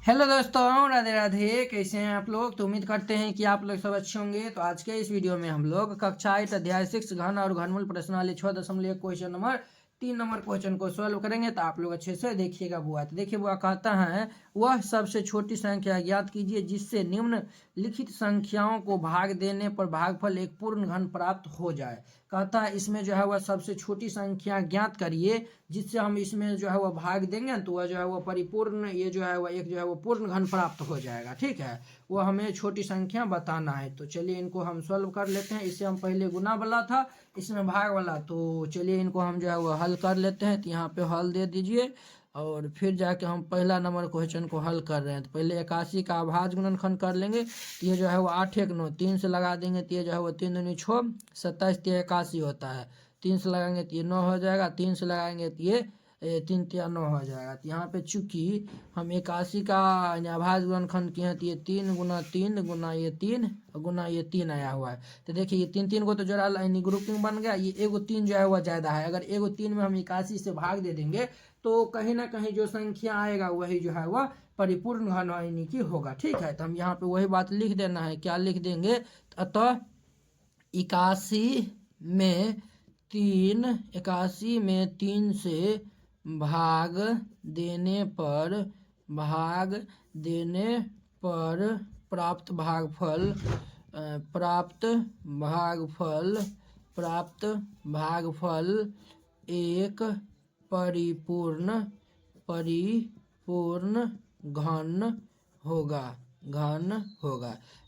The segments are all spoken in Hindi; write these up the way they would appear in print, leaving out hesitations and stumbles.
हेलो दोस्तों, राधे राधे। कैसे हैं आप लोग? तो उम्मीद करते हैं कि आप लोग सब अच्छे होंगे। तो आज के इस वीडियो में हम लोग कक्षा 8 अध्याय 6 घन और घनमूल प्रश्नावली 6.1 क्वेश्चन नंबर 3 क्वेश्चन को सॉल्व करेंगे। तो आप लोग अच्छे से देखिएगा बुआ। तो देखिए बुआ कहता है, वह सबसे छोटी संख्या ज्ञात कीजिए जिससे निम्नलिखित संख्याओं को भाग देने पर भागफल एक पूर्ण घन प्राप्त हो जाए। कहता है इसमें जो है वह सबसे छोटी संख्या ज्ञात करिए जिससे हम इसमें जो है वह भाग देंगे तो वह जो है वह परिपूर्ण, ये जो है वह एक जो है वो पूर्ण घन प्राप्त हो जाएगा। ठीक है, वो हमें छोटी संख्या बताना है। तो चलिए इनको हम सॉल्व कर लेते हैं। इससे हम पहले गुना वाला था, इसमें भाग वाला। तो चलिए इनको हम जो है वो हल कर लेते हैं। तो यहाँ पे हल दे दीजिए और फिर जाके हम पहला नंबर क्वेश्चन को हल कर रहे हैं। तो पहले 81 का अभाज्य गुणनखंड कर लेंगे। तो ये जो है वो 8 1 9 3 से लगा देंगे तो ये जो है वो 3 दूनी 6 27 3 81 होता है। 3 से लगाएंगे तो ये 9 हो जाएगा। 3 से लगाएंगे तो ये 3 3 9 हो जाएगा। तो यहाँ पे चूंकि हम 81 का अभाज्य गुणनखंड किए हैं तो ये 3 गुना 3 गुना ये 3 गुना ये 3 आया हुआ है। तो देखिए ये 3 3 को तो जोड़ा यानी ग्रुपिंग बन गया। ये एगो 3 जो है वह ज़्यादा है। अगर एगो 3 में हम 81 से भाग दे देंगे तो कहीं ना कहीं जो संख्या आएगा वही जो है वह परिपूर्ण घन यानी कि होगा। ठीक है, तो हम यहाँ पे वही बात लिख देना है। क्या लिख देंगे? अतः 81 में 3 से भाग देने पर प्राप्त भागफल एक परिपूर्ण घन होगा।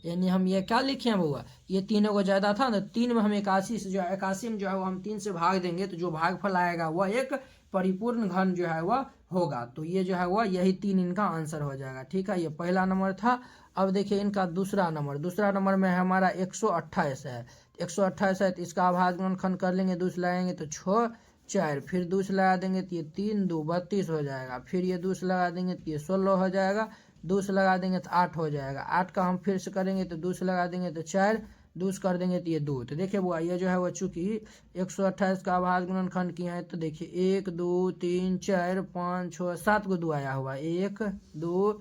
यानी हम ये क्या लिखे हैं बउआ? ये तीनों को ज्यादा था ना, 3 में हम 81 से जो है 81 में जो है वो हम 3 से भाग देंगे तो जो भागफल आएगा वह एक परिपूर्ण घन जो है वह होगा। तो ये जो है वह यही 3 इनका आंसर हो जाएगा। ठीक है, ये पहला नंबर था। अब देखिए इनका दूसरा नंबर में हमारा 128 है। 128 है तो इसका अभाज्य गुणनखंड कर लेंगे। 2 से लगाएंगे तो 6 4, फिर 2 से लगा देंगे तो ये 3 2 32 हो जाएगा। फिर ये 2 से लगा देंगे तो ये 16 हो जाएगा। 2 से लगा देंगे तो 8 हो जाएगा। 8 का हम फिर से करेंगे तो 2 से लगा देंगे तो 4, 2 से कर देंगे तो ये 2। तो देखिए बुआ ये जो है वो चूंकि 128 का अभाज्य गुणनखंड किया है तो देखिए 1 2 3 4 5 6 7 को 2 आया हुआ। 1 2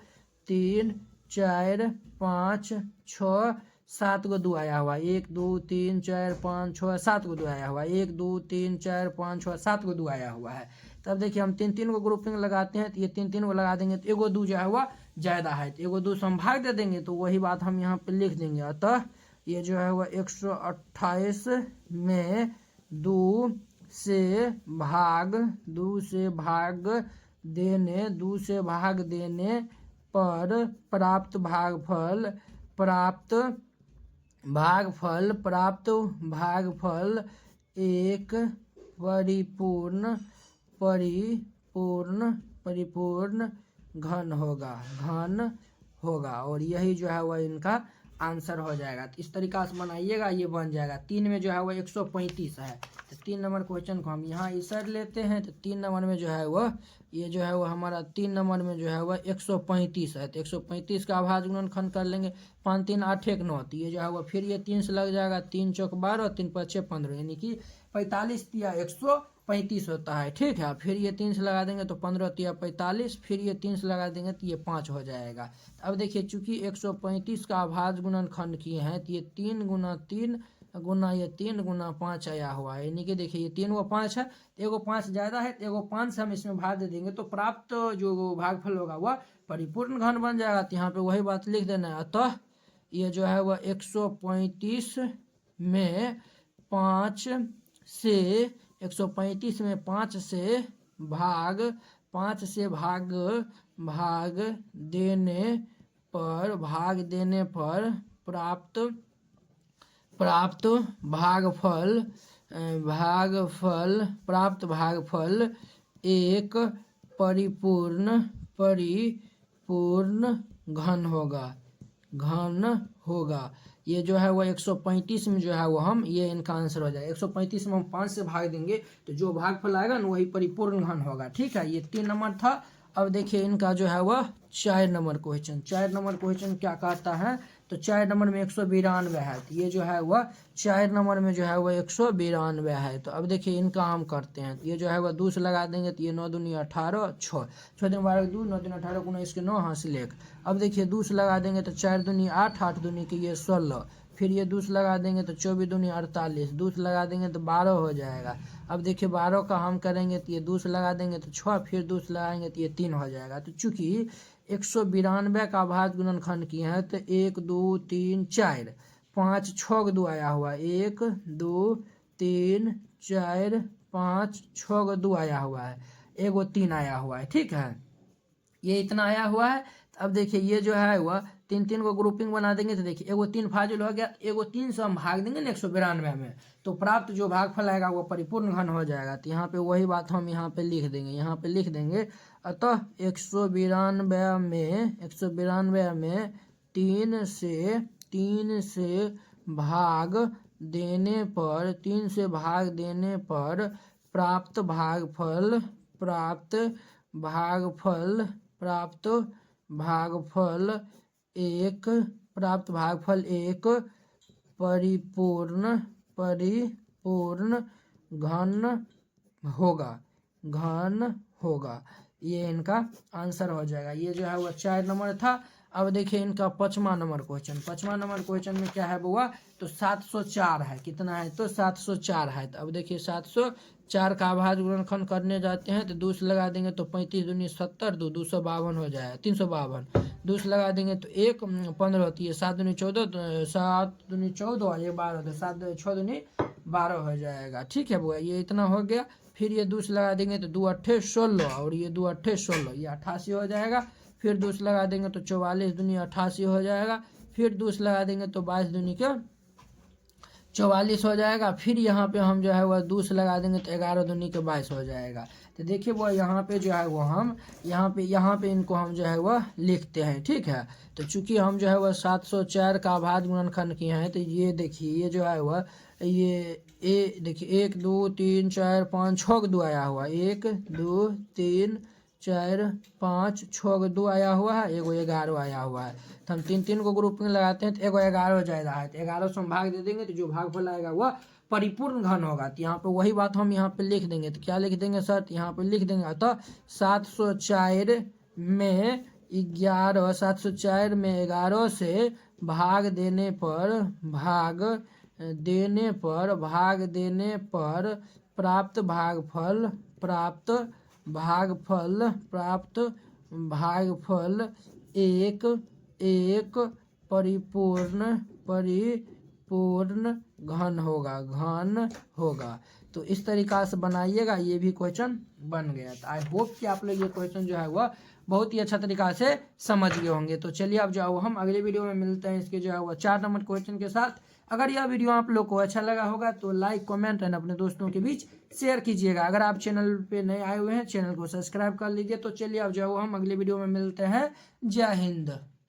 3 4 5 6 7 को 2 आया हुआ। 1 2 3 4 5 6 7 को 2 आया हुआ। 1 2 3 4 5 6 7 को 2 आया हुआ है। तब देखिए हम 3 3 को ग्रुपिंग लगाते हैं तो ये 3 3 को लगा देंगे तो एगो 2 जो है हुआ ज़्यादा है। तो एगो 2 से हम भाग दे देंगे तो वही बात हम यहाँ पे लिख देंगे। अतः ये जो है वह 128 में 2 से भाग देने पर प्राप्त भागफल एक परिपूर्ण घन होगा। और यही जो है वह इनका आंसर हो जाएगा। तो इस तरीका से बनाइएगा, ये बन जाएगा। 3 में जो है वह 135 है। तो 3 नंबर क्वेश्चन को हम यहाँ इंसर्ट लेते हैं। तो 3 नंबर में जो है वह ये जो है वह हमारा 3 नंबर में जो है वह 135 है। तो 135 का अभाज्य गुणनखंड कर लेंगे। 5 3 8 1 9। तो ये जो है वह फिर ये 3 से लग जाएगा। 3 चौक 12 3 5 6 15 यानी कि 45 तिया 135 होता है। ठीक है, फिर ये 3 से लगा देंगे तो 15 तिया 45, फिर ये 3 से लगा देंगे तो ये 5 हो जाएगा। अब देखिए चूंकि 135 का अभाज्य गुणनखंड किए हैं तो ये 3 गुना 3 गुना ये 3 गुना 5 आया हुआ है। यानी कि देखिए ये 3 व 5 है, एगो 5 ज़्यादा है तो एगो 5 से हम इसमें भाग दे देंगे तो प्राप्त जो भागफल होगा वह परिपूर्ण घन बन जाएगा। तो यहाँ पे वही बात लिख देना है। अतः ये जो है वह 135 में 5 से 135 में 5 से भाग देने पर प्राप्त भागफल एक परिपूर्ण घन होगा। ये जो है वह 135 में जो है वो हम ये इनका आंसर हो जाएगा। 135 में हम 5 से भाग देंगे तो जो भागफल आएगा ना वही परिपूर्ण घन होगा। ठीक है, ये 3 नंबर था। अब देखिए इनका जो है वह 4 नंबर क्वेश्चन क्या कहता है? तो 4 नंबर में 192 है, तो ये जो है वह 4 नंबर में जो है वह 192 है। तो अब देखिए इनका हम करते हैं, तो ये जो है वह 2 से लगा देंगे, तो ये 9 दूनी 18, 6 6 दिन 12 2 9 दिन 18 19 के 9 हासिल 1। अब देखिए 2 से लगा देंगे तो 4 दूनी 8 8 दूनी के ये 16, फिर ये 2 से लगा देंगे तो 24 दूनी 48, 2 से लगा देंगे तो 12 हो जाएगा। अब देखिए 12 का हम करेंगे तो ये 2 से लगा देंगे तो 6, फिर 2 से लगाएंगे तो ये 3 हो जाएगा। तो चूंकि 192 का भाज्य गुणनखंड किए हैं तो 1 2 3 4 5 6 2 आया हुआ है, 1 2 3 4 5 6 2 आया हुआ है, एगो 3 आया हुआ है, ठीक है, ये इतना आया हुआ है। अब देखिए ये जो है वह 3 को ग्रुपिंग बना देंगे, तो देखिए एगो 3 फाजिल हो गया, एगो 3 से हम भाग देंगे ना 192 में, तो प्राप्त जो भागफल आएगा वो परिपूर्ण घन हो जाएगा। तो यहाँ पे वही बात हम यहाँ पे लिख देंगे, यहाँ पे लिख देंगे अतः 192 में 3 से भाग देने पर प्राप्त भागफल एक परिपूर्ण घन होगा। ये इनका आंसर हो जाएगा। ये जो है वो 4 नंबर था। अब देखिए इनका 5वां नंबर क्वेश्चन में क्या है बुआ, तो 704 है, कितना है तो 704 है। तो अब देखिए 704 का भाज्य गुणनखंड करने जाते हैं, तो 2 से लगा देंगे तो 35 दूनी 70 2 252 हो जाएगा, 352, 2 से लगा देंगे तो 1 15 होती है, 7 दूनी 14 7 दूनी 14 और ये 12 होता है, 7 6 दूनी 12 हो जाएगा, ठीक है बुआ, ये इतना हो गया। फिर ये 2 से लगा देंगे तो 2 8 16 और ये 2 8 16, ये 88 हो जाएगा। फिर 2 से लगा देंगे तो 44 दूनी 88 हो जाएगा। फिर 2 से लगा देंगे तो 22 दूनी के 44 हो जाएगा। फिर यहाँ पे हम जो है वह 2 से लगा देंगे तो 11 दूनी के 22 हो जाएगा। तो देखिए वो यहाँ पे जो है वो हम यहाँ पे इनको हम जो है वह लिखते हैं, ठीक है। तो चूंकि हम जो है वह 704 का भाज्य गुणनखंड किए हैं, तो ये देखिए ये जो है वह ये देखिए 1 2 3 4 5 6 2 आया हुआ, 1 2 3 4 5 6 2 आया हुआ है, एगो 11 आया हुआ है। तो हम 3 को ग्रुप में लगाते हैं तो एगो 11 हो जाएगा है, तो 11 से हम भाग दे देंगे तो जो भागफल आएगा वह परिपूर्ण घन होगा। तो यहाँ पे वही बात हम यहाँ पे लिख देंगे, तो क्या लिख देंगे सर, यहाँ पे लिख देंगे अतः 704 में 11 से भाग देने पर प्राप्त भागफल एक परिपूर्ण घन होगा। तो इस तरीका से बनाइएगा, ये भी क्वेश्चन बन गया। तो आई होप कि आप लोग ये क्वेश्चन जो है वह बहुत ही अच्छा तरीका से समझ गए होंगे। तो चलिए अब जाओ हम अगले वीडियो में मिलते हैं इसके जो है वह 4 नंबर क्वेश्चन के साथ। अगर यह वीडियो आप लोग को अच्छा लगा होगा तो लाइक कमेंट एंड अपने दोस्तों के बीच शेयर कीजिएगा। अगर आप चैनल पे नए आए हुए हैं चैनल को सब्सक्राइब कर लीजिए। तो चलिए अब जाओ हम अगले वीडियो में मिलते हैं। जय हिंद।